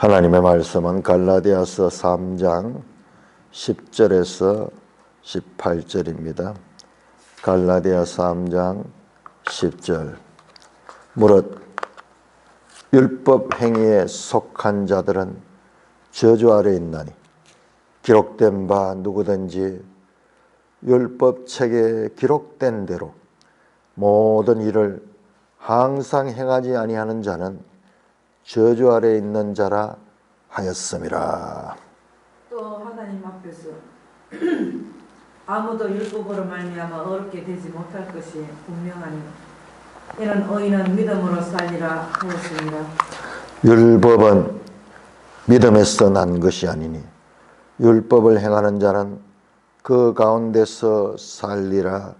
하나님의 말씀은 갈라디아서 3장 10절에서 18절입니다. 갈라디아 3장 10절. 무릇 율법 행위에 속한 자들은 저주 아래 있나니 기록된 바 누구든지 율법책에 기록된 대로 모든 일을 항상 행하지 아니하는 자는 저주 아래 있는 자라 하였음이라. 또 하나님 앞에서 아무도 율법으로 말미암아 어렵게 되지 못할 것이 분명하니 이는 의인은 믿음으로 살리라 하였습니다. 율법은 믿음에서 난 것이 아니니 율법을 행하는 자는 그 가운데서 살리라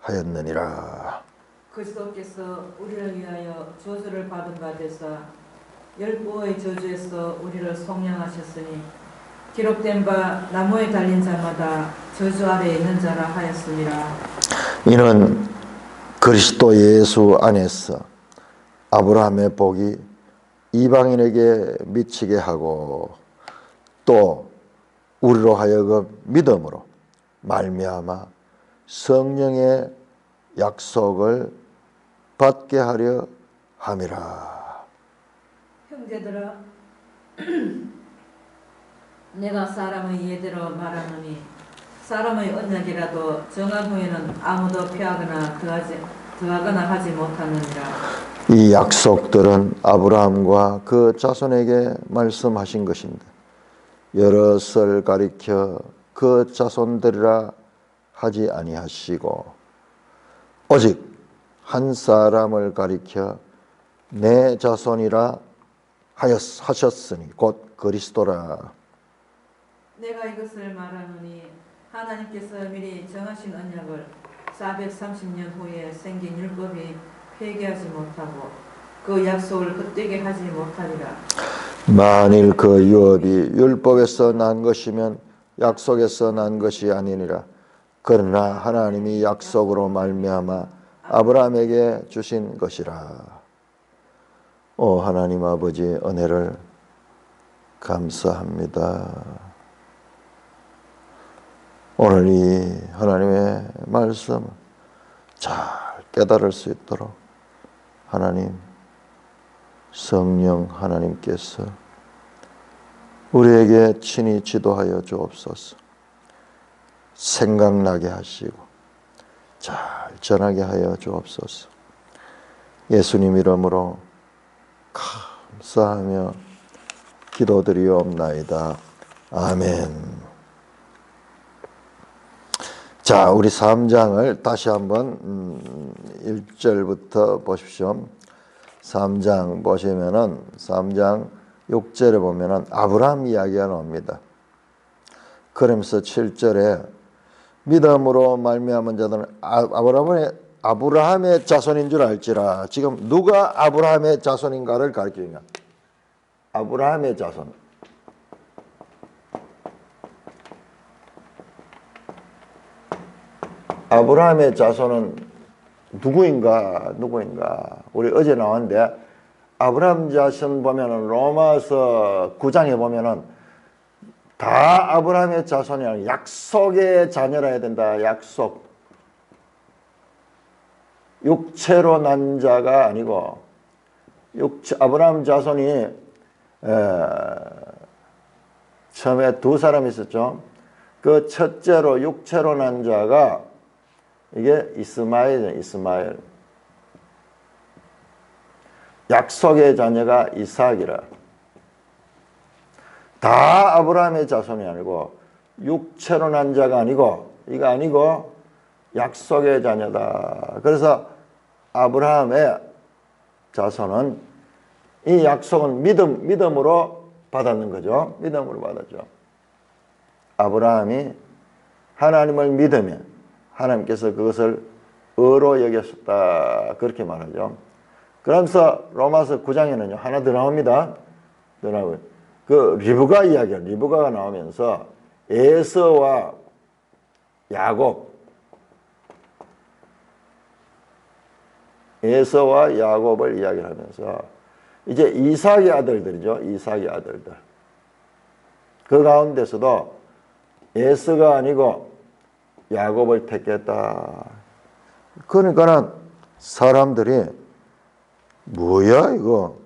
하였느니라. 그리스도께서 우리를 위하여 저주를 받은 바 되사 율법의 저주에서 우리를 속량하셨으니 기록된 바 나무에 달린 자마다 저주 아래에 있는 자라 하였습니다. 이는 그리스도 예수 안에서 아브라함의 복이 이방인에게 미치게 하고 또 우리로 하여금 믿음으로 말미암아 성령의 약속을 받게 하려 함이라. 형제들아, 내가 사람의 예대로 말하노니 사람의 언약이라도 정한 후에는 아무도 폐하거나 더하거나 하지 못하느니라. 이 약속들은 아브라함과 그 자손에게 말씀하신 것인데 여럿을 가리켜 그 자손들이라 하지 아니하시고 오직 한 사람을 가리켜 내 자손이라 하셨으니 곧 그리스도라. 내가 이것을 말하노니 하나님께서 미리 정하신 언약을 430년 후에 생긴 율법이 폐기하지 못하고 그 약속을 헛되게 하지 못하리라. 만일 그 유업이 율법에서 난 것이면 약속에서 난 것이 아니니라. 그러나 하나님이 약속으로 말미암아 아브라함에게 주신 것이라. 오 하나님 아버지 은혜를 감사합니다. 오늘 이 하나님의 말씀을 잘 깨달을 수 있도록 하나님 성령 하나님께서 우리에게 친히 지도하여 주옵소서. 생각나게 하시고 잘 전하게 하여 주옵소서. 예수님 이름으로 감사하며 기도드리옵나이다. 아멘. 자, 우리 3장을 다시 한번 1절부터 보십시오. 3장 보시면은 3장 6절에 보면은 아브라함 이야기가 나옵니다. 그러면서 7절에 믿음으로 말미암은 자들은 아브라함의 자손인 줄 알지라. 지금 누가 아브라함의 자손인가를 가르치냐? 아브라함의 자손. 아브라함의 자손은 누구인가? 우리 어제 나왔는데 아브라함 자손 보면은 로마서 9장에 보면은 다 아브라함의 자손이 아니라 약속의 자녀라 해야 된다. 약속. 육체로 난 자가 아니고 아브라함 자손이 처음에 두 사람이 있었죠. 그 첫째로 육체로 난 자가 이게 이스마엘이에요. 이스마엘. 약속의 자녀가 이삭이라. 다 아브라함의 자손이 아니고 육체로 난 자가 아니고 이거 아니고 약속의 자녀다. 그래서 아브라함의 자손은 이 약속은 믿음으로 받았는 거죠. 믿음으로 받았죠. 아브라함이 하나님을 믿으면 하나님께서 그것을 의로 여겼다. 그렇게 말하죠. 그러면서 로마서 9장에는요. 하나 더 나옵니다. 더 나오고요. 그 리브가 이야기예요. 리브가가 나오면서 에서와 야곱, 에서와 야곱을 이야기하면서 이제 이삭의 아들들이죠. 이삭의 아들들. 그 가운데서도 에서가 아니고 야곱을 택했다. 그러니까는 사람들이 뭐야 이거?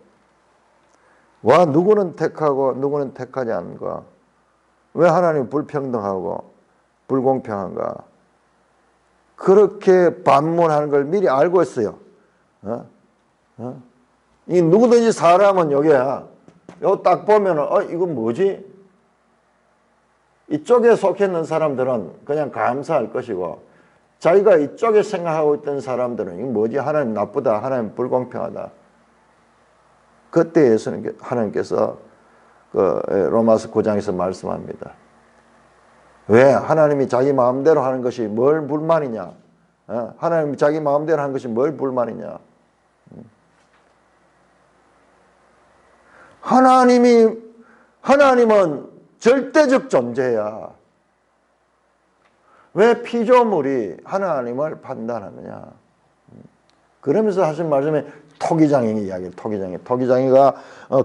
와 누구는 택하고 누구는 택하지 않는가? 왜 하나님 불평등하고 불공평한가? 그렇게 반문하는 걸 미리 알고 있어요. 이 누구든지 사람은 여기야. 요 딱 보면은 이건 뭐지? 이쪽에 속해 있는 사람들은 그냥 감사할 것이고 자기가 이쪽에 생각하고 있던 사람들은 이거 뭐지? 하나님 나쁘다. 하나님 불공평하다. 그때 예수님 하나님께서 그 로마서 9장에서 말씀합니다. 왜? 하나님이 자기 마음대로 하는 것이 뭘 불만이냐? 하나님이 자기 마음대로 하는 것이 뭘 불만이냐? 하나님은 절대적 존재야. 왜 피조물이 하나님을 판단하느냐? 그러면서 하신 말씀에 토기장이 이야기예요. 토기장이가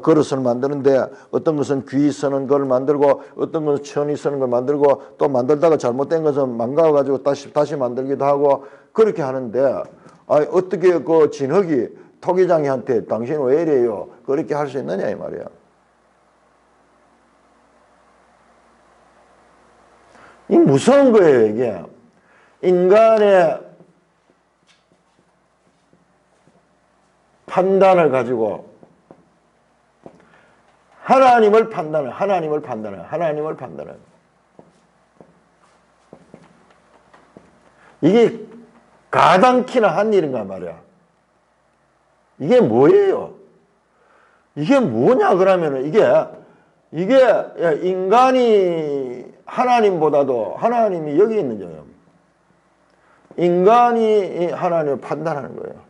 그릇을 만드는데 어떤 것은 귀 쓰는 걸 만들고 어떤 것은 천이 쓰는 걸 만들고 또 만들다가 잘못된 것은 망가가지고 다시 만들기도 하고 그렇게 하는데 어떻게 그 진흙이 토기장이한테 당신 왜 이래요? 그렇게 할 수 있느냐 이 말이야. 이 무서운 거예요 이게. 인간의 판단을 가지고 하나님을 판단해. 이게 가당키나 한 일인가 말이야. 이게 뭐예요? 이게 뭐냐 그러면은 이게 인간이 하나님보다도 하나님이 여기 있는 거예요. 인간이 하나님을 판단하는 거예요.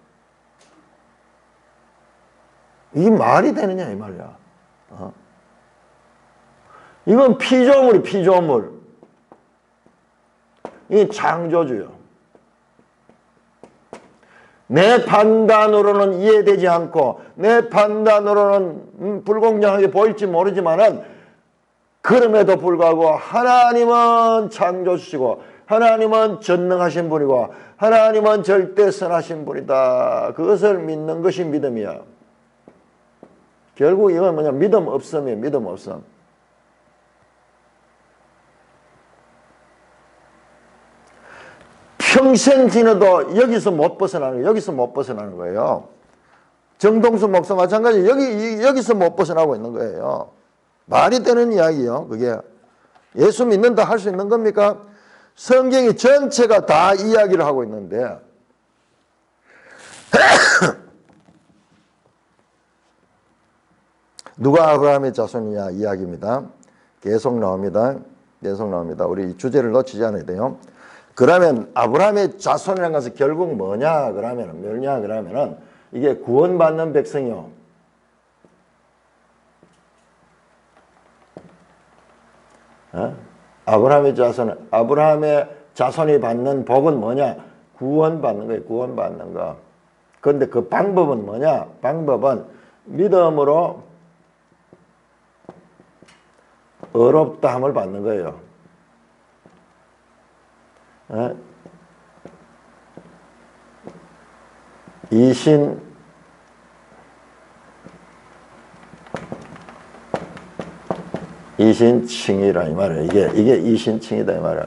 이게 말이 되느냐 이 말이야. 이건 피조물. 이게 창조주요. 내 판단으로는 이해되지 않고 내 판단으로는 불공정하게 보일지 모르지만은 그럼에도 불구하고 하나님은 창조주시고 하나님은 전능하신 분이고 하나님은 절대 선하신 분이다. 그것을 믿는 것이 믿음이야. 결국 이건 뭐냐? 믿음 없음이에요. 믿음 없음. 평생 지내도 여기서 못 벗어나는 거예요. 정동수 목사 마찬가지 여기서 못 벗어나고 있는 거예요. 말이 되는 이야기요. 그게 예수 믿는다 할 수 있는 겁니까? 성경이 전체가 다 이야기를 하고 있는데 누가 아브라함의 자손이냐 이야기입니다. 계속 나옵니다. 우리 주제를 놓치지 않아야 돼요. 그러면 아브라함의 자손이라는 것은 결국 뭐냐 그러면은 이게 구원받는 백성이요. 아브라함의 자손이 받는 복은 뭐냐? 구원받는 거예요. 구원받는 거. 그런데 그 방법은 뭐냐? 방법은 믿음으로 의롭다함을 받는 거예요. 이신칭이라 이 말이에요. 이게 이신칭이다 이 말이야.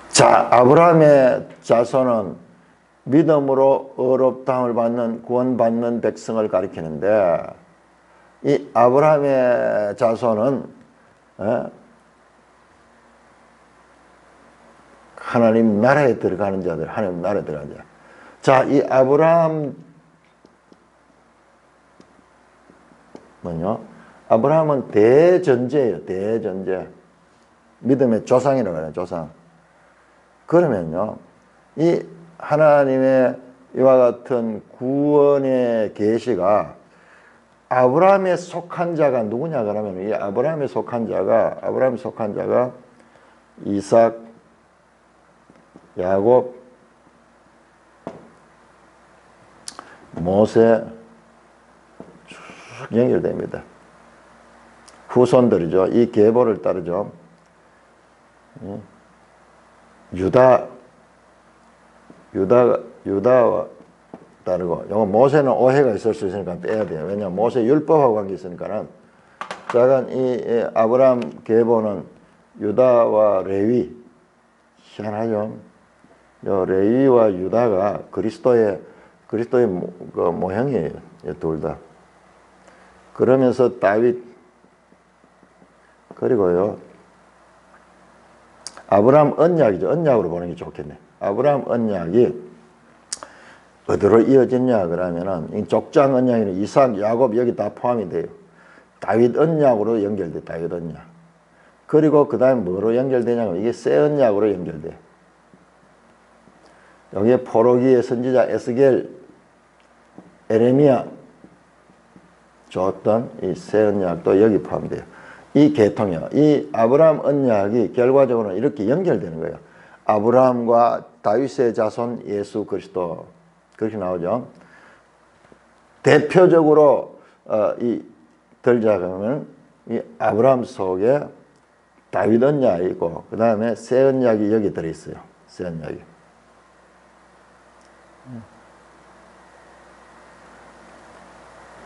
자, 아브라함의 자손은 믿음으로 의롭다함을 받는 구원받는 백성을 가리키는데 이 아브라함의 자손은 하나님 나라에 들어가는 자들, 하나님 나라에 들어가는 자. 자, 이 아브라함 아브라함은 대전제예요. 대전제. 믿음의 조상이라고 해요. 조상. 그러면요, 이 하나님의 이와 같은 구원의 계시가 아브라함에 속한 자가 누구냐 그러면 이 아브라함에 속한 자가 이삭, 야곱, 모세 쭉 연결됩니다. 후손들이죠. 이 계보를 따르죠. 유다와 따르고, 이거 모세는 오해가 있을 수 있으니까 빼야 돼요. 왜냐하면 모세 율법하고 관계 있으니까는. 작은 이 아브라함 계보는 유다와 레위, 희한하죠. 요 레위와 유다가 그리스도의 그 모형이에요. 둘 다. 그러면서 다윗, 그리고요 아브라함 언약이죠. 언약으로 보는 게 좋겠네. 아브라함 언약이 어디로 이어졌냐 그러면은 이 족장 언약이나 이삭, 야곱 여기 다 포함이 돼요. 다윗 언약으로 연결돼. 다윗 언약. 그리고 그 다음에 뭐로 연결되냐면 이게 새 언약으로 연결돼. 여기에 포로기의 선지자 에스겔, 에레미야 줬던 이 새 언약도 여기 포함돼요. 이 계통이요. 이 아브라함 언약이 결과적으로 이렇게 연결되는 거예요. 아브라함과 다윗의 자손 예수 그리스도. 그렇게 나오죠. 대표적으로 이 들자가면 이 아브라함 속에 다윗 언약이 있고 그 다음에 새 언약이 여기 들어있어요. 새 언약이.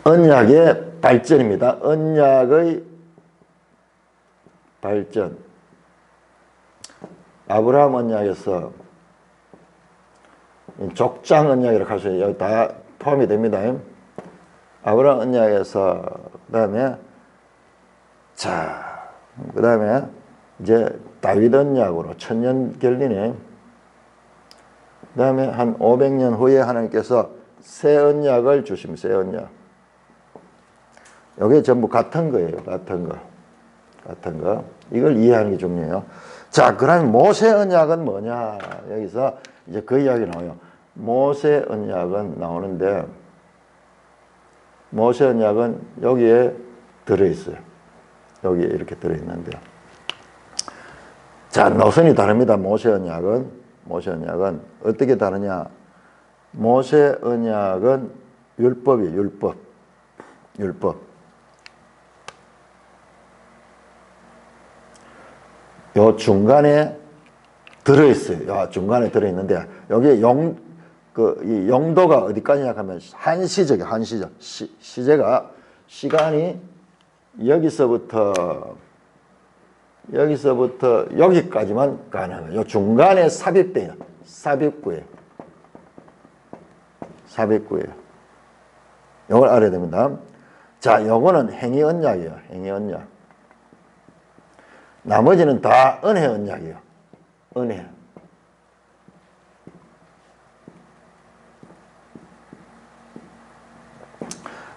언약의 발전입니다. 언약의 발전. 아브라함 언약에서 족장 언약이라고 할 수 있어요. 여기 다 포함이 됩니다. 아브라함 언약에서 그다음에 그다음에 이제 다윗 언약으로 천년 결리네. 그다음에 한 500년 후에 하나님께서 새 언약을 주십니다. 새 언약. 이게 전부 같은 거예요. 같은 거. 이걸 이해하는 게 중요해요. 자, 그럼 모세 언약은 뭐냐? 여기서 이제 그 이야기 나와요. 모세 언약은 나오는데 모세 언약은 여기에 들어있어요. 여기에 이렇게 들어있는데 자, 노선이 다릅니다. 모세 언약은 어떻게 다르냐? 모세 언약은 율법이에요. 율법. 요 중간에 들어있어요. 요 중간에 들어있는데 여기에 이 용도가 어디까지냐 하면 한시적. 시제가 시간이 여기서부터 여기까지만 가능해요. 요 중간에 삽입돼요. 삽입구예요. 이걸 알아야 됩니다. 자, 요거는 행위 언약이에요. 행위 언약. 나머지는 다 은혜 언약이에요. 은혜.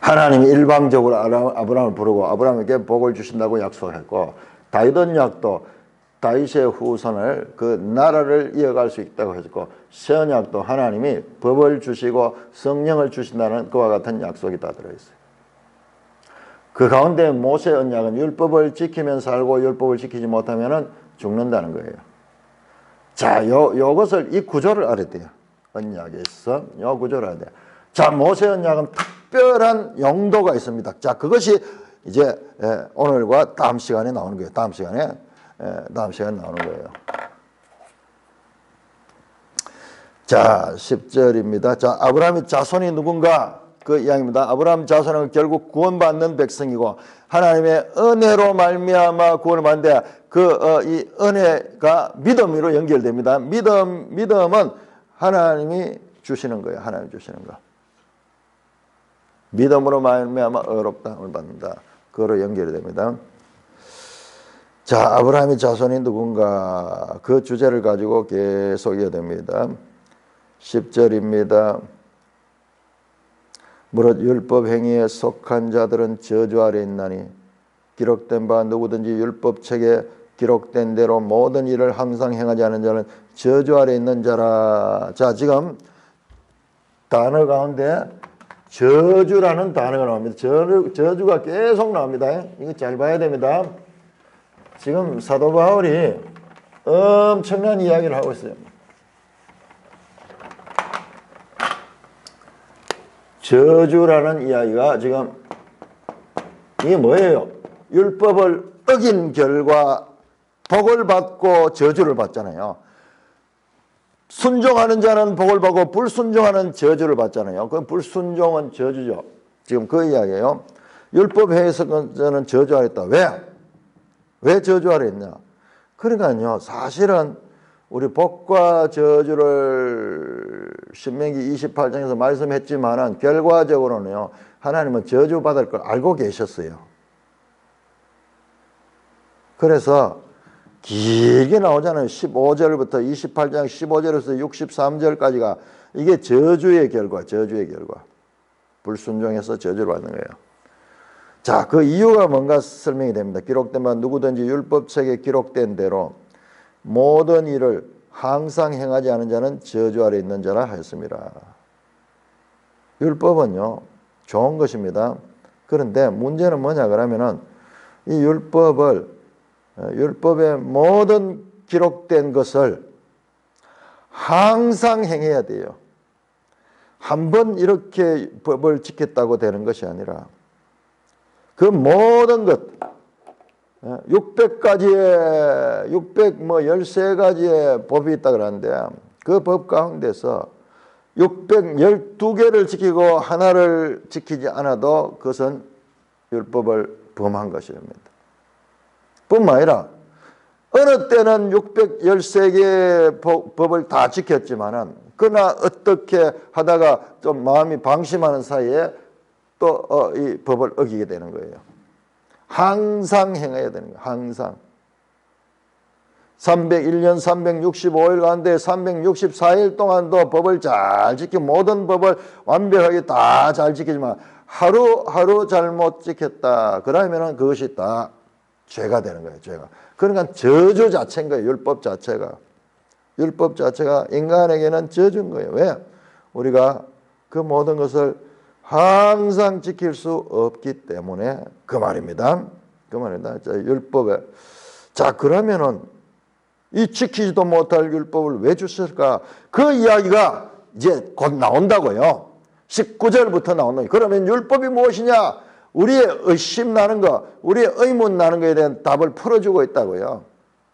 하나님이 일방적으로 아브라함을 부르고 아브라함에게 복을 주신다고 약속했고 다윗 언약도 다윗의 후손을 그 나라를 이어갈 수 있다고 했고 새 언약도 하나님이 법을 주시고 성령을 주신다는 그와 같은 약속이 다 들어있어요. 그 가운데 모세 언약은 율법을 지키면 살고 율법을 지키지 못하면 죽는다는 거예요. 자, 요것을 이 구조를 알아야 돼요. 언약에서 요 구조를 알아야 돼요. 자, 모세 언약은 특별한 용도가 있습니다. 자, 그것이 이제 오늘과 다음 시간에 나오는 거예요. 다음 시간에 나오는 거예요. 자, 10절입니다. 자, 아브라함의 자손이 누군가? 그 이야기입니다. 아브라함 자손은 결국 구원받는 백성이고 하나님의 은혜로 말미암아 구원을 받는데 이 은혜가 믿음으로 연결됩니다. 믿음은 하나님이 주시는 거예요. 하나님이 주시는 거. 믿음으로 말미암아 의롭다함을 받는다. 그거로 연결이 됩니다. 자, 아브라함의 자손이 누군가? 그 주제를 가지고 계속 이어됩니다. 10절입니다. 무릇 율법 행위에 속한 자들은 저주 아래 있나니 기록된 바 누구든지 율법책에 기록된 대로 모든 일을 항상 행하지 않은 자는 저주 아래 있는 자라. 자, 지금 단어 가운데 저주라는 단어가 나옵니다. 저주가 계속 나옵니다. 이거 잘 봐야 됩니다. 지금 사도 바울이 엄청난 이야기를 하고 있어요. 저주라는 이야기가 지금 이게 뭐예요? 율법을 어긴 결과 복을 받고 저주를 받잖아요. 순종하는 자는 복을 받고 불순종하는 저주를 받잖아요. 그 불순종은 저주죠. 지금 그 이야기예요. 율법 해석은 저주하랬다. 왜? 왜 저주하랬냐? 그러니까요. 사실은 우리 복과 저주를 신명기 28장에서 말씀했지만은 결과적으로는요. 하나님은 저주받을 걸 알고 계셨어요. 그래서 길게 나오잖아요. 15절부터 28장 15절에서 63절까지가 이게 저주의 결과, 저주의 결과. 불순종해서 저주를 받는 거예요. 자, 그 이유가 뭔가 설명이 됩니다. 기록된 바 누구든지 율법책에 기록된 대로 모든 일을 항상 행하지 않은 자는 저주 아래 있는 자라 하였습니다. 율법은요, 좋은 것입니다. 그런데 문제는 뭐냐 그러면은 이 율법의 모든 기록된 것을 항상 행해야 돼요. 한 번 이렇게 법을 지켰다고 되는 것이 아니라 그 모든 것 600가지의 13가지의 법이 있다 그러는데 그 법 가운데서 612개를 지키고 하나를 지키지 않아도 그것은 율법을 범한 것입니다. 뿐만 아니라 어느 때는 613개의 법을 다 지켰지만은 그러나 어떻게 하다가 좀 마음이 방심하는 사이에 또 이 법을 어기게 되는 거예요. 항상 행해야 되는 거예요. 항상. 301년 365일 가운데 364일 동안도 법을 잘 지키고 모든 법을 완벽하게 다 잘 지키지만 하루하루 잘못 지켰다. 그러면은 그것이 다 죄가 되는 거예요. 죄가. 그러니까 저주 자체인 거예요. 율법 자체가. 율법 자체가 인간에게는 저주인 거예요. 왜? 우리가 그 모든 것을 항상 지킬 수 없기 때문에 그 말입니다. 그 말입니다. 자, 율법에. 자, 그러면은 이 지키지도 못할 율법을 왜 주셨을까? 그 이야기가 이제 곧 나온다고요. 19절부터 나온다. 그러면 율법이 무엇이냐? 우리의 의심 나는 거, 우리의 의문 나는 거에 대한 답을 풀어주고 있다고요.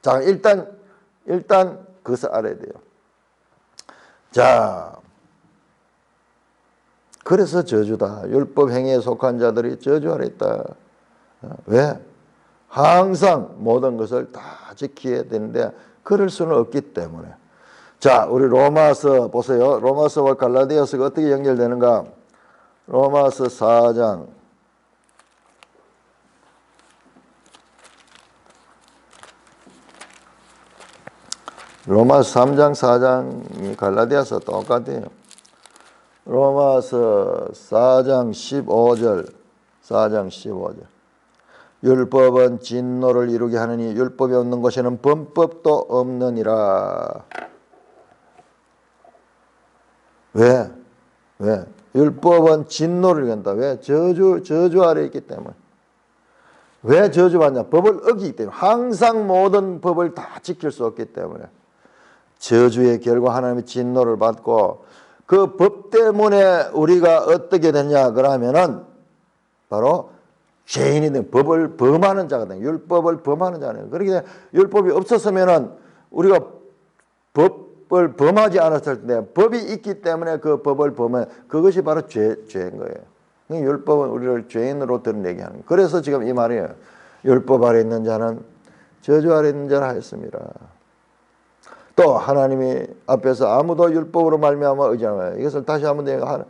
자, 일단 그것을 알아야 돼요. 자, 그래서 저주다. 율법 행위에 속한 자들이 저주 아래 있다. 왜? 항상 모든 것을 다 지켜야 되는데 그럴 수는 없기 때문에. 자, 우리 로마서 보세요. 로마서와 갈라디아서가 어떻게 연결되는가? 로마서 4장. 로마서 3장 4장이 갈라디아서 똑같아요. 로마서 4장 15절. 4장 15절. 율법은 진노를 이루게 하느니 율법이 없는 곳에는 범법도 없느니라. 왜? 율법은 진노를 이루게 한다. 왜? 저주 아래 있기 때문에. 왜 저주받냐? 법을 어기기 때문에. 항상 모든 법을 다 지킬 수 없기 때문에. 저주의 결과 하나님의 진노를 받고 그 법 때문에 우리가 어떻게 되냐 그러면은 바로 죄인이 된 법을 범하는 자가 된 율법을 범하는 자는. 그렇게 율법이 없었으면은 우리가 법을 범하지 않았을 텐데 법이 있기 때문에 그 법을 범해 그것이 바로 죄인 거예요. 율법은 우리를 죄인으로 드러내게 하는 거예요. 그래서 지금 이 말이에요. 율법 아래 있는 자는 저주 아래 있는 자라 하였습니다. 또 하나님이 앞에서 아무도 율법으로 말미암아 의지하며 이것을 다시 한번 내가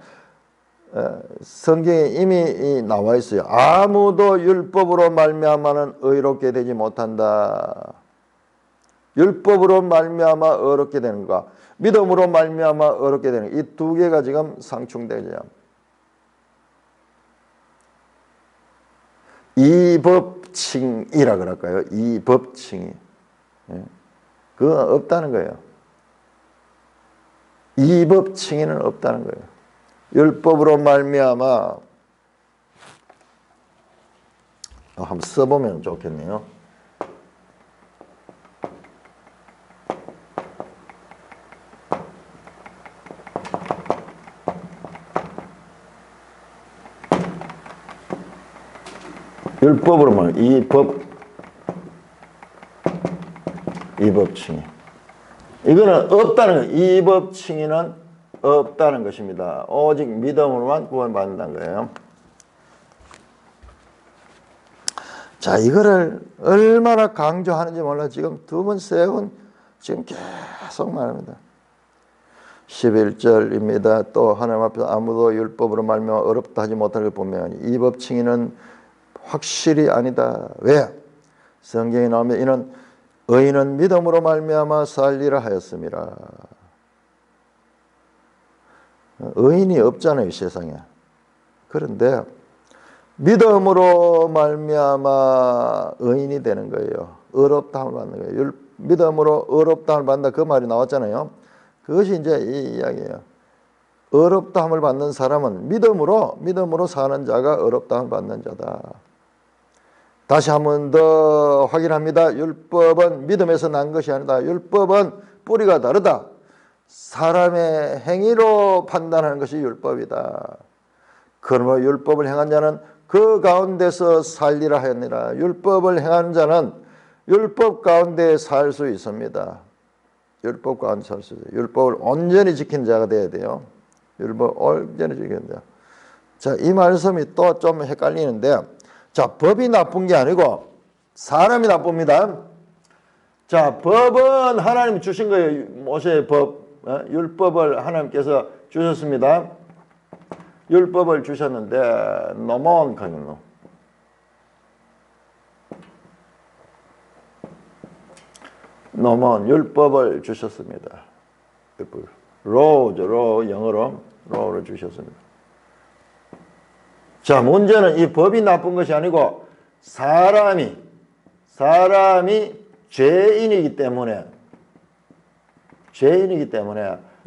성경에 이미 나와 있어요. 아무도 율법으로 말미암아는 의롭게 되지 못한다. 율법으로 말미암아 의롭게 되는 것, 믿음으로 말미암아 의롭게 되는 이 두 개가 지금 상충되죠. 이법칭이라 그럴까요? 이법칭이. 그거 없다는 거예요. 이법칭에는 없다는 거예요. 율법으로 말미암아 한번 써보면 좋겠네요. 율법으로 말하면 이 법칭의. 이거는 없다는 거예요. 이 법칭의는 없다는 것입니다. 오직 믿음으로만 구원받는다는 거예요. 자, 이거를 얼마나 강조하는지 몰라. 지금 두 번, 세 번 지금 계속 말합니다. 11절입니다. 또 하나님 앞에서 아무도 율법으로 말미암아 어렵다 하지 못할 걸 보면 이 법칭의는 확실히 아니다. 왜? 성경에 나오면 이는 의인은 믿음으로 말미암아 살리라 하였습니다. 의인이 없잖아요, 세상에. 그런데 믿음으로 말미암아 의인이 되는 거예요. 의롭다함을 받는 거예요. 믿음으로 의롭다함을 받는다 그 말이 나왔잖아요. 그것이 이제 이 이야기예요. 의롭다함을 받는 사람은 믿음으로 사는 자가 의롭다함을 받는 자다. 다시 한 번 더 확인합니다. 율법은 믿음에서 난 것이 아니다. 율법은 뿌리가 다르다. 사람의 행위로 판단하는 것이 율법이다. 그러므로 율법을 행한 자는 그 가운데서 살리라 하였느니라. 율법을 행하는 자는 율법 가운데 살 수 있습니다. 율법 가운데 살 수 있어요. 율법을 온전히 지키는 자가 돼야 돼요. 율법 온전히 지켜야 돼요. 자, 이 말씀이 또 좀 헷갈리는데, 자, 법이 나쁜 게 아니고 사람이 나쁩니다. 자, 법은 하나님이 주신 거예요. 모세의 법, 율법을 하나님께서 주셨습니다. 율법을 주셨는데 넘어온 거예요. 넘어온 율법을 주셨습니다. 로우죠. 영어로 로우를 주셨습니다. 자, 문제는 이 법이 나쁜 것이 아니고 사람이 죄인이기 때문에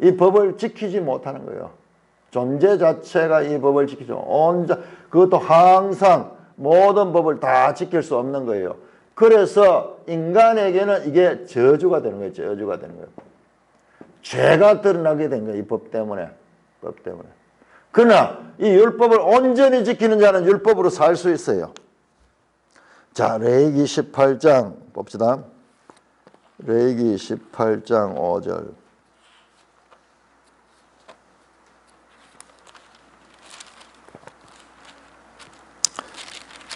이 법을 지키지 못하는 거예요. 존재 자체가 이 법을 지키죠. 그것도 항상 모든 법을 다 지킬 수 없는 거예요. 그래서 인간에게는 이게 저주가 되는 거예요. 저주가 되는 거예요. 죄가 드러나게 된 거예요. 이 법 때문에. 그러나 이 율법을 온전히 지키는 자는 율법으로 살 수 있어요. 자, 레위기 18장 봅시다. 레위기 18장 5절.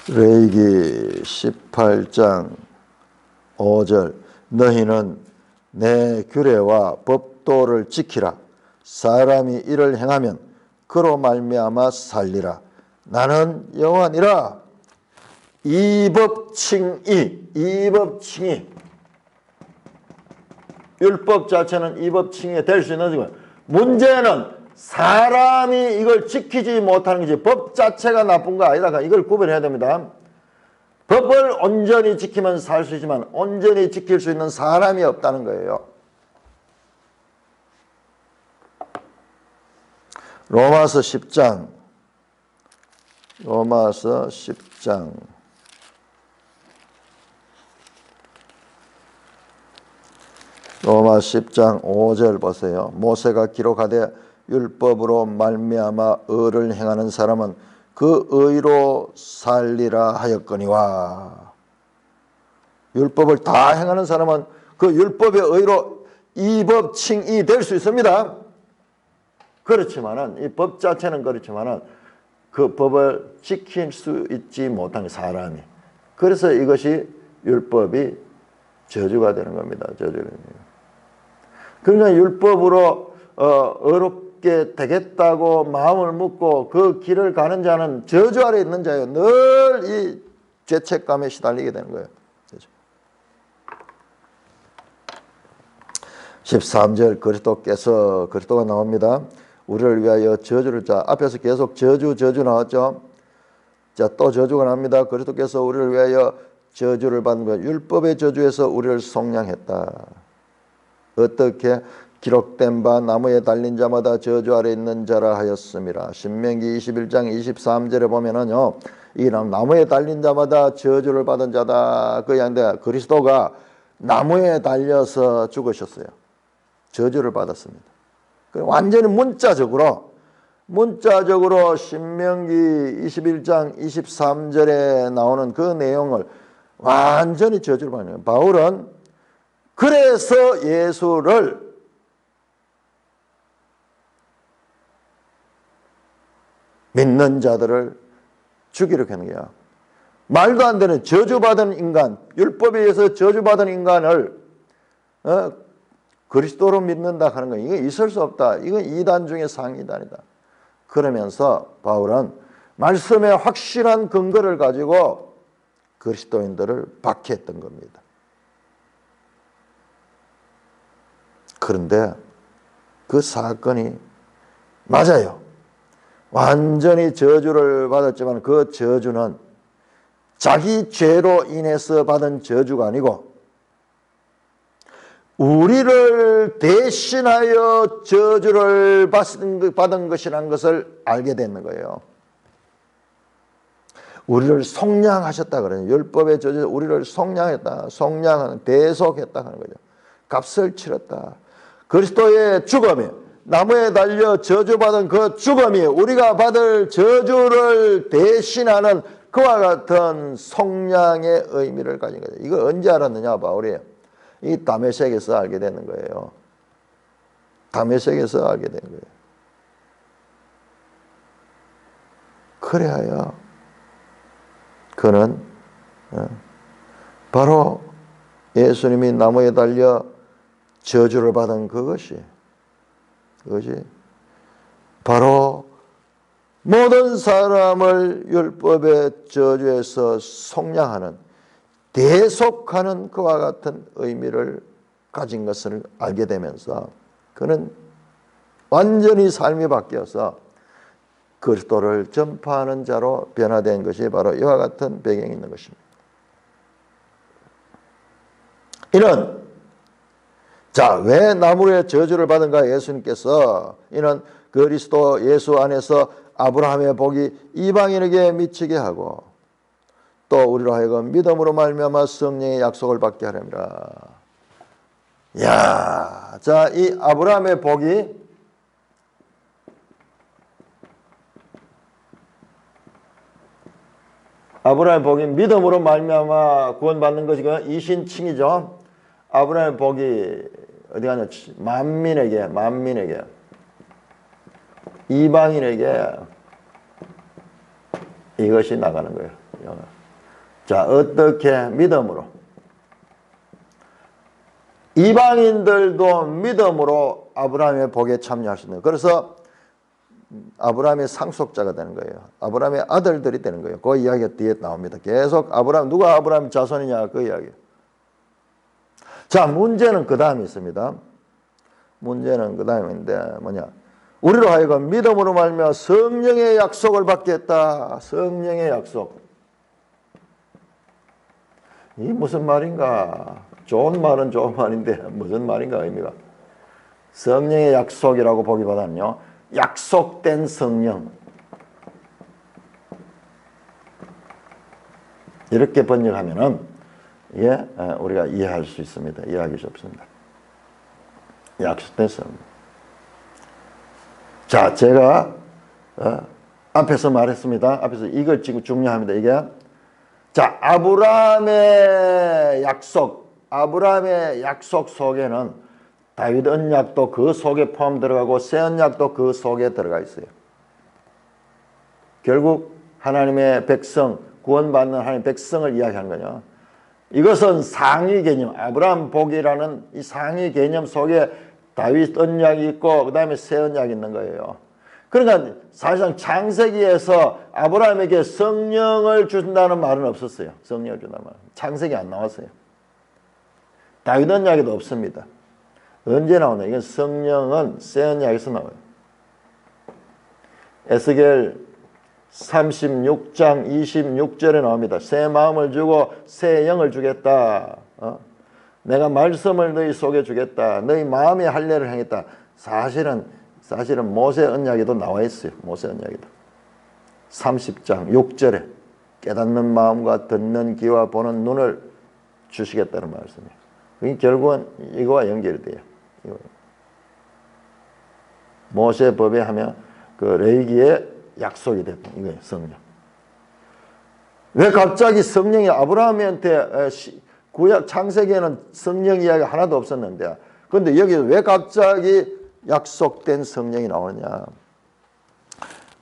레위기 18장 5절. 너희는 내 규례와 법도를 지키라. 사람이 이를 행하면 그로 말미암아 살리라. 나는 여호와니라. 이 법칭의 율법 자체는 이 법칭이 될 수 있는 거예요. 문제는 사람이 이걸 지키지 못하는 것이 법 자체가 나쁜 거 아니다. 이걸 구별해야 됩니다. 법을 온전히 지키면 살 수 있지만 온전히 지킬 수 있는 사람이 없다는 거예요. 로마서 10장 5절 보세요. 모세가 기록하되 율법으로 말미암아 의를 행하는 사람은 그 의로 살리라 하였거니와. 율법을 다 행하는 사람은 그 율법의 의로 이 법칭이 될 수 있습니다. 그렇지만은 이 법 자체는 그렇지만은 그 법을 지킬 수 있지 못하는 사람이. 그래서 이것이 율법이 저주가 되는 겁니다. 그러니까 율법으로 어렵게 되겠다고 마음을 먹고 그 길을 가는 자는 저주 아래 있는 자예요. 늘 이 죄책감에 시달리게 되는 거예요. 13절 그리스도가 나옵니다. 우리를 위하여 저주를 앞에서 계속 저주 나왔죠. 자, 또 저주가 납니다. 그리스도께서 우리를 위하여 저주를 받는 것, 율법의 저주에서 우리를 속량했다. 어떻게? 기록된 바 나무에 달린 자마다 저주 아래 있는 자라 하였습니다. 신명기 21장 23절에 보면은요, 이 나무에 달린 자마다 저주를 받은 자다. 그 양대 그리스도가 나무에 달려서 죽으셨어요. 저주를 받았습니다. 완전히 문자적으로 문자적으로 신명기 21장 23절에 나오는 그 내용을 완전히 저주를 받는 거예요. 바울은 그래서 예수를 믿는 자들을 죽이려고 하는 거야. 말도 안 되는 저주받은 인간, 율법에 의해서 저주받은 인간을 그리스도로 믿는다 하는 거, 이거 있을 수 없다. 이건 이단 중에 상이단이다. 그러면서 바울은 말씀에 확실한 근거를 가지고 그리스도인들을 박해했던 겁니다. 그런데 그 사건이 맞아요. 완전히 저주를 받았지만 그 저주는 자기 죄로 인해서 받은 저주가 아니고 우리를 대신하여 저주를 받은 것이라는 것을 알게 되는 거예요. 우리를 속량하셨다 그래요. 율법의 저주, 우리를 속량했다. 속량하는, 대속했다 하는 거죠. 값을 치렀다. 그리스도의 죽음이, 나무에 달려 저주받은 그 죽음이 우리가 받을 저주를 대신하는 그와 같은 속량의 의미를 가진 거죠. 이거 언제 알았느냐, 바울이. 이 다메섹에서 알게 되는 거예요. 다메섹에서 알게 되는 거예요. 그래야 그는 바로 예수님이 나무에 달려 저주를 받은 그것이 바로 모든 사람을 율법의 저주에서 속량하는, 대속하는 그와 같은 의미를 가진 것을 알게 되면서 그는 완전히 삶이 바뀌어서 그리스도를 전파하는 자로 변화된 것이 바로 이와 같은 배경이 있는 것입니다. 이는 왜 나무의 저주를 받은가? 예수님께서 이는 그리스도 예수 안에서 아브라함의 복이 이방인에게 미치게 하고 또 우리로 하여금 믿음으로 말미암아 성령의 약속을 받게 하렵니다. 이 아브라함의 복이 믿음으로 말미암아 구원받는 것이 이신칭이죠. 아브라함의 복이 어디 가냐? 만민에게 이방인에게 이것이 나가는 거예요. 어떻게? 믿음으로. 이방인들도 믿음으로 아브라함의 복에 참여할 수 있는 거예요. 그래서 아브라함의 상속자가 되는 거예요. 아브라함의 아들들이 되는 거예요. 그 이야기가 뒤에 나옵니다. 계속 누가 아브라함 자손이냐, 그 이야기. 문제는 그 다음에 있습니다. 문제는 그 다음인데 뭐냐? 우리로 하여금 믿음으로 말미암아 성령의 약속을 받게 했다. 성령의 약속. 이 무슨 말인가? 좋은 말은 좋은 말인데 무슨 말인가 의미가? 성령의 약속이라고 보기보다는요, 약속된 성령, 이렇게 번역하면은 우리가 이해할 수 있습니다. 이해하기 쉽습니다. 약속된 성령. 제가 앞에서 말했습니다. 앞에서 이걸 지금 중요합니다. 이게 아브라함의 약속 속에는 다윗 언약도 그 속에 포함 들어가고 새 언약도 그 속에 들어가 있어요. 결국 하나님의 백성, 구원받는 하나님의 백성을 이야기하는 거죠. 이것은 상위 개념, 아브라함 복이라는 이 상위 개념 속에 다윗 언약이 있고 그 다음에 새 언약이 있는 거예요. 그러니까 사실상 창세기에서 아브라함에게 성령을 준다는 말은 없었어요. 성령을 준다는 말은. 창세기 안 나왔어요. 다윗 언약에도 없습니다. 언제 나오냐? 이건 성령은 새 언약에서 나와요. 에스겔 36장 26절에 나옵니다. 새 마음을 주고 새 영을 주겠다. 내가 말씀을 너희 속에 주겠다. 너희 마음의 할례를 행했다. 사실은 모세 언약에도 나와 있어요. 모세 언약에도. 30장 6절에 깨닫는 마음과 듣는 귀와 보는 눈을 주시겠다는 말씀이에요. 결국은 이거와 연결돼요. 모세 법에 하면 그 레위기의 약속이 됐던 이거예요. 성령. 왜 갑자기 성령이 아브라함한테 구약 창세기에는 성령 이야기가 하나도 없었는데 그런데 여기 왜 갑자기 약속된 성령이 나오느냐.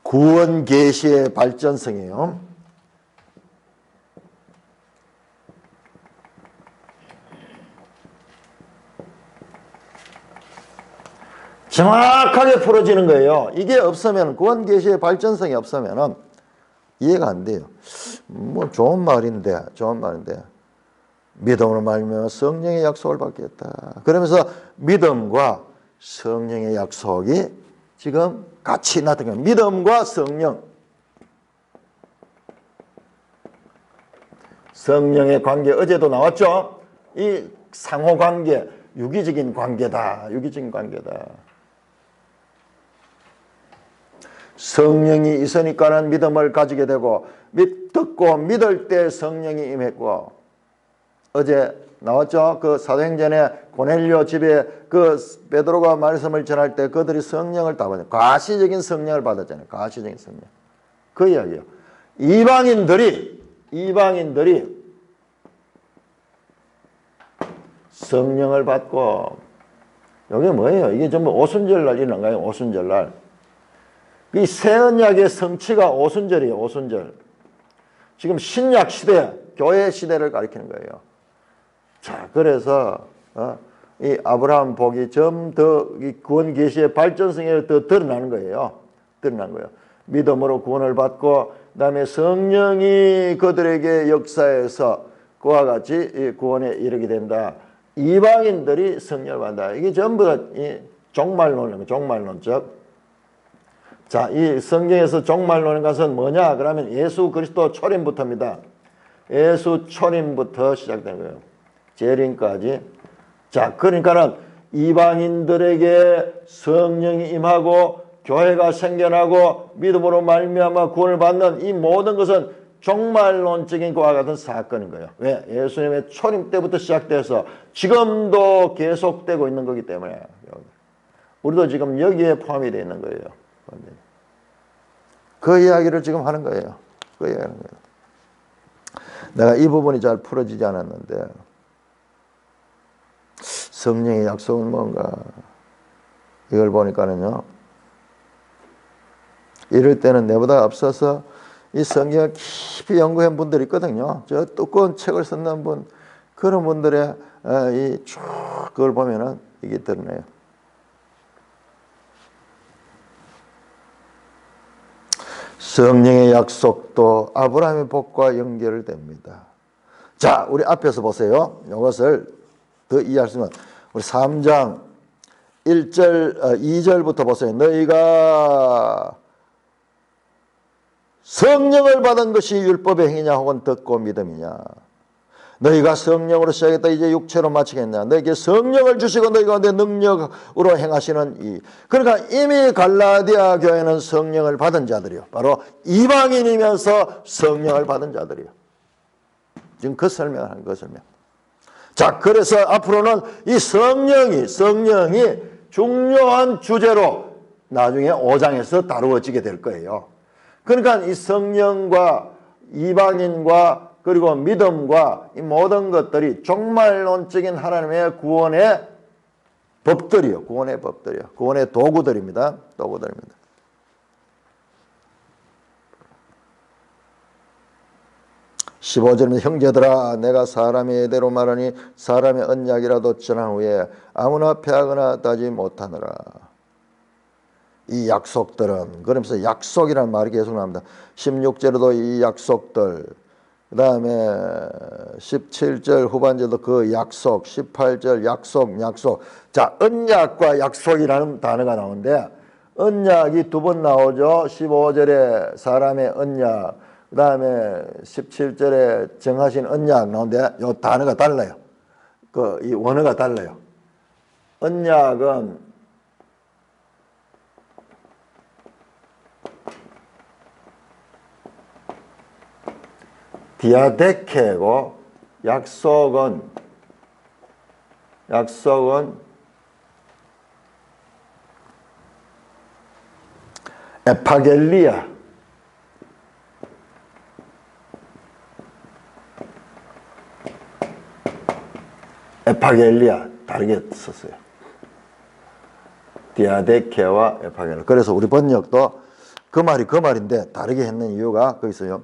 구원 계시의 발전성이에요. 정확하게 풀어지는 거예요. 이게 없으면 구원 계시의 발전성이 없으면 이해가 안 돼요. 뭐 좋은 말인데 믿음으로 말미암아 성령의 약속을 받겠다. 그러면서 믿음과 성령의 약속이 지금 같이 나타나요. 믿음과 성령. 성령의 관계 어제도 나왔죠. 이 상호관계, 유기적인 관계다. 유기적인 관계다. 성령이 있으니까는 믿음을 가지게 되고 듣고 믿을 때 성령이 임했고 어제 나왔죠. 그 사도행전에 고넬료 집에 그 베드로가 말씀을 전할 때 그들이 성령을 다 받았어요. 가시적인 성령을 받았잖아요. 가시적인 성령. 그 이야기예요. 이방인들이 성령을 받고 이게 뭐예요? 이게 전부 오순절날 일어난 거예요. 오순절날. 이 새 언약의 성취가 오순절이에요. 오순절. 지금 신약 시대, 교회 시대를 가리키는 거예요. 자, 그래서 이 아브라함 복이 좀 더 구원 계시의 발전성에 더 드러나는 거예요. 드러나는 거예요. 믿음으로 구원을 받고 그다음에 성령이 그들에게 역사해서 그와 같이 구원에 이르게 된다. 이방인들이 성령을 받는다. 이게 전부 다 종말론이에요. 종말론적. 자, 이 성경에서 종말론의 것은 뭐냐? 그러면 예수 그리스도 초림부터입니다. 예수 초림부터 시작된 거예요. 재림까지. 자, 그러니까는 이방인들에게 성령이 임하고 교회가 생겨나고 믿음으로 말미암아 구원을 받는 이 모든 것은 종말론적인 것과 같은 사건인 거예요. 왜? 예수님의 초림 때부터 시작돼서 지금도 계속되고 있는 거기 때문에 우리도 지금 여기에 포함이 되어 있는 거예요. 그 이야기를 지금 하는 거예요. 그 이야기를 하는 거예요. 내가 이 부분이 잘 풀어지지 않았는데 성령의 약속은 뭔가 이걸 보니까는요. 이럴 때는 내보다 앞서서 이 성경을 깊이 연구한 분들이 있거든요. 저 두꺼운 책을 썼는 분 그런 분들의 이 쭉 그걸 보면은 이게 드러나요. 성령의 약속도 아브라함의 복과 연결됩니다. 자, 우리 앞에서 보세요. 이것을 더 이해할 수 있는 우리 3장 1절, 2절부터 보세요. 너희가 성령을 받은 것이 율법의 행위냐 혹은 듣고 믿음이냐. 너희가 성령으로 시작했다 이제 육체로 마치겠냐. 너희에게 성령을 주시고 너희 가운데 능력으로 행하시는 이. 그러니까 이미 갈라디아 교회는 성령을 받은 자들이요. 바로 이방인이면서 성령을 받은 자들이요. 지금 그 설명을 하는 그 설명. 자, 그래서 앞으로는 이 성령이 중요한 주제로 나중에 5장에서 다루어지게 될 거예요. 그러니까 이 성령과 이방인과 그리고 믿음과 이 모든 것들이 종말론적인 하나님의 구원의 법들이요. 구원의 법들이요. 구원의 도구들입니다. 도구들입니다. (15절입니다) 형제들아 내가 사람의 예대로 말하니 사람의 언약이라도 전한 후에 아무나 패하거나 따지 못하느라. 이 약속들은 그러면서 약속이라는 말이 계속 나옵니다. 16절에도 이 약속들 그 다음에 17절 후반절도 그 약속 18절 약속 자 언약과 약속이라는 단어가 나오는데 언약이 두 번 나오죠. 15절에 사람의 언약 그 다음에 17절에 정하신 언약 나오는데 이 단어가 달라요. 이 원어가 달라요. 언약은 디아데케고 약속은 에파겔리아. 에파겔리아 다르게 썼어요. 디아데케와 에파겔리아. 그래서 우리 번역도 그 말인데 다르게 했는 이유가 거기 있어요.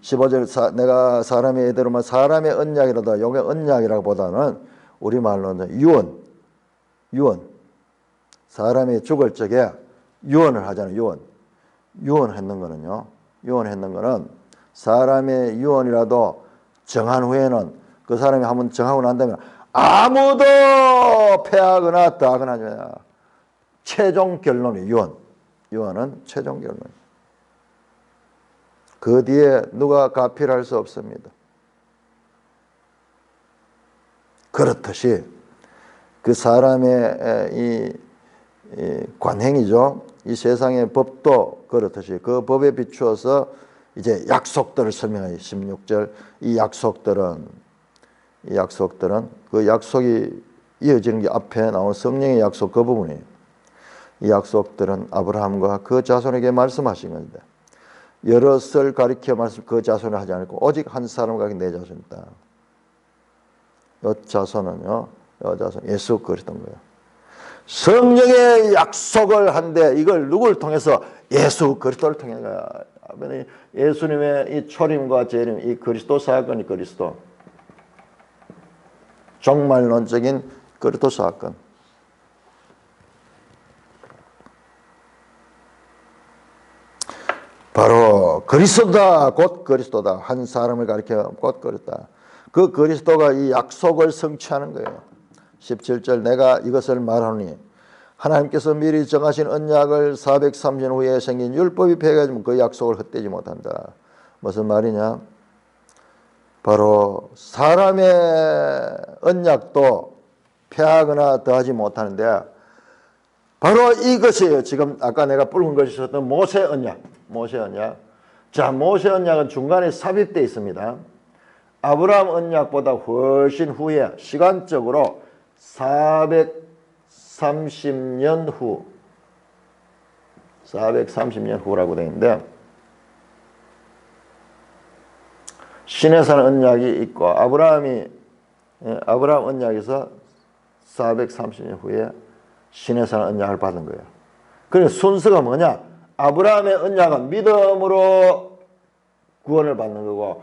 15절 내가 사람의 이대로만 사람의 언약이라도 여기 언약이라고 보다는 우리말로는 유언. 사람이 죽을 적에 유언을 하잖아요. 유언했는 거는 사람의 유언이라도 정한 후에는 그 사람이 한번 정하고 난 다음에 아무도 패하거나 더하거나 하지 마라. 최종 결론이 유언은 최종 결론. 그 뒤에 누가 가필할 수 없습니다. 그렇듯이 그 사람의 이 관행이죠. 이 세상의 법도 그렇듯이 그 법에 비추어서 이제 약속들을 설명해요. 16절 이 약속들은 그 약속이 이어지는 게 앞에 나온 성령의 약속 그 부분이에요. 이 약속들은 아브라함과 그 자손에게 말씀하신 건데 여럿을 가리켜 말씀 그 자손을 하지 않고 오직 한 사람과 내 자손이다. 이 자손은요. 예수 그리스도인 거예요. 성령의 약속을 한데 이걸 누구를 통해서 예수 그리스도를 통해 가야. 예수님의 이 초림과 재림 이 그리스도 사건이 그리스도 종말론적인 그리스도 사건. 바로 그리스도다 곧 그리스도다. 한 사람을 가리켜 곧 그리스도다. 그 그리스도가 이 약속을 성취하는 거예요. 17절 내가 이것을 말하노니 하나님께서 미리 정하신 언약을 430년 후에 생긴 율법이 폐해지면 그 약속을 헛되지 못한다. 무슨 말이냐? 바로 사람의 언약도 폐하거나 더하지 못하는데 바로 이것이에요. 지금 아까 내가 붉은 것이 있었던 모세 언약. 자, 모세 언약은 중간에 삽입되어 있습니다. 아브라함 언약보다 훨씬 후에 시간적으로 430년 후라고 되어 있는데 시내산 언약이 있고 아브라함 언약에서 430년 후에 시내산 언약을 받은 거예요. 그러니까 순서가 뭐냐? 아브라함의 언약은 믿음으로 구원을 받는 거고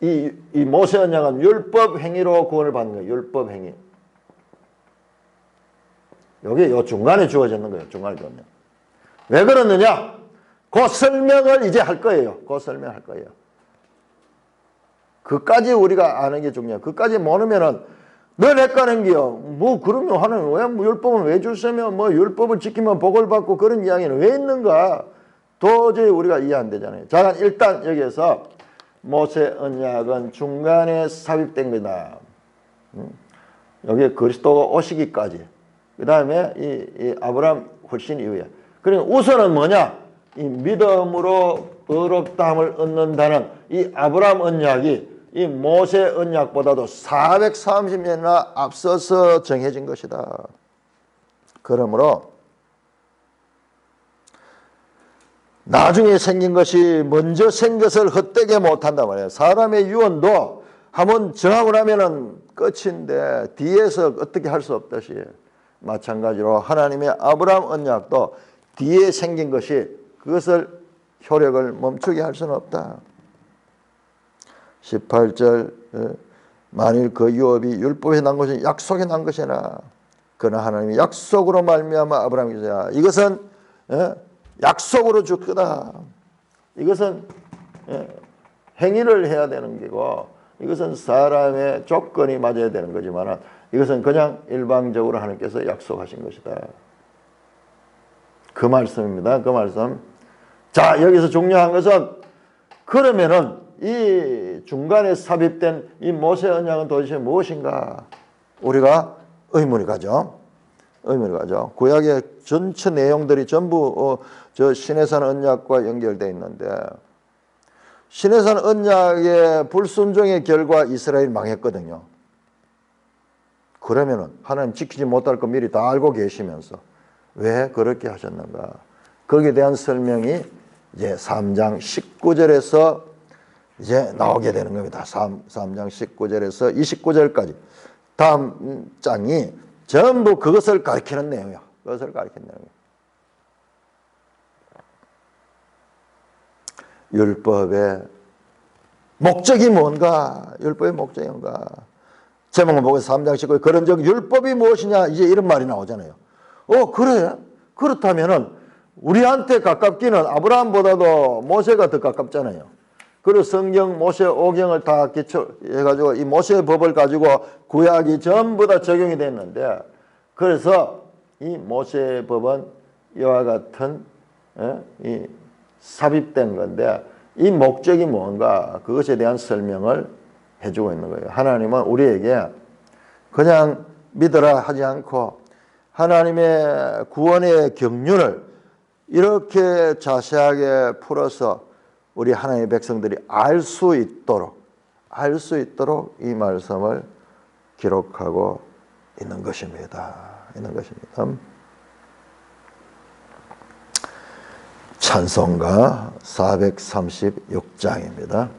이 모세 언약은 율법 행위로 구원을 받는 거예요. 율법 행위. 여기 요 중간에 주어졌는 거예요. 중간에 주어졌는. 왜 그러느냐? 그 설명을 이제 할 거예요. 그까지 우리가 아는 게 중요해요. 그까지 모르면은 늘 헷갈리는 게요. 뭐 그러면 하나님 왜 율법은 왜 주시며 뭐 율법을 지키면 복을 받고 그런 이야기는 왜 있는가? 도저히 우리가 이해 안 되잖아요. 자, 일단 여기에서 모세 언약은 중간에 삽입된 거다. 여기 그리스도가 오시기까지. 그 다음에 이 아브라함 훨씬 이후에. 그러니까 우선은 뭐냐? 이 믿음으로 의롭다함을 얻는다는 이 아브라함 언약이 이 모세 언약보다도 430년이나 앞서서 정해진 것이다. 그러므로 나중에 생긴 것이 먼저 생긴 것을 헛되게 못한단 말이에요. 사람의 유언도 한번 정하고 나면은 끝인데 뒤에서 어떻게 할 수 없듯이 마찬가지로 하나님의 아브라함 언약도 뒤에 생긴 것이 그것을 효력을 멈추게 할 수는 없다. 18절 만일 그 유업이 율법에 난 것이 약속에 난 것이나 그러나 하나님이 약속으로 말미암아 아브라함에게 이것은 약속으로 줄 거다. 이것은 행위를 해야 되는 거고 이것은 사람의 조건이 맞아야 되는 거지만 이것은 그냥 일방적으로 하나님께서 약속하신 것이다. 그 말씀입니다. 그 말씀. 자, 여기서 중요한 것은 그러면은 이 중간에 삽입된 이 모세 언약은 도대체 무엇인가? 우리가 의문이 가죠. 구약의 전체 내용들이 전부 저 시내산 언약과 연결되어 있는데 시내산 언약의 불순종의 결과 이스라엘이 망했거든요. 그러면은 하나님 지키지 못할 거 미리 다 알고 계시면서 왜 그렇게 하셨는가? 거기에 대한 설명이 이제 3장 19절에서 이제 나오게 되는 겁니다. 3장 19절에서 29절까지 다음 장이 전부 그것을 가리키는 내용이야. 그것을 가리키는 내용이야. 율법의 목적이 뭔가? 율법의 목적이 뭔가? 제목을 보고 3장 19절 그런 적 율법이 무엇이냐? 이제 이런 말이 나오잖아요. 그래? 그렇다면은 우리한테 가깝기는 아브라함보다도 모세가 더 가깝잖아요. 그리고 성경 모세 오경을 다 기초해가지고 이 모세의 법을 가지고 구약이 전부 다 적용이 됐는데, 그래서 이 모세의 법은 이와 같은 이 삽입된 건데 이 목적이 뭔가 그것에 대한 설명을 해주고 있는 거예요. 하나님은 우리에게 그냥 믿으라 하지 않고 하나님의 구원의 경륜을 이렇게 자세하게 풀어서 우리 하나님의 백성들이 알 수 있도록 이 말씀을 기록하고 있는 것입니다. 찬송가 436장입니다.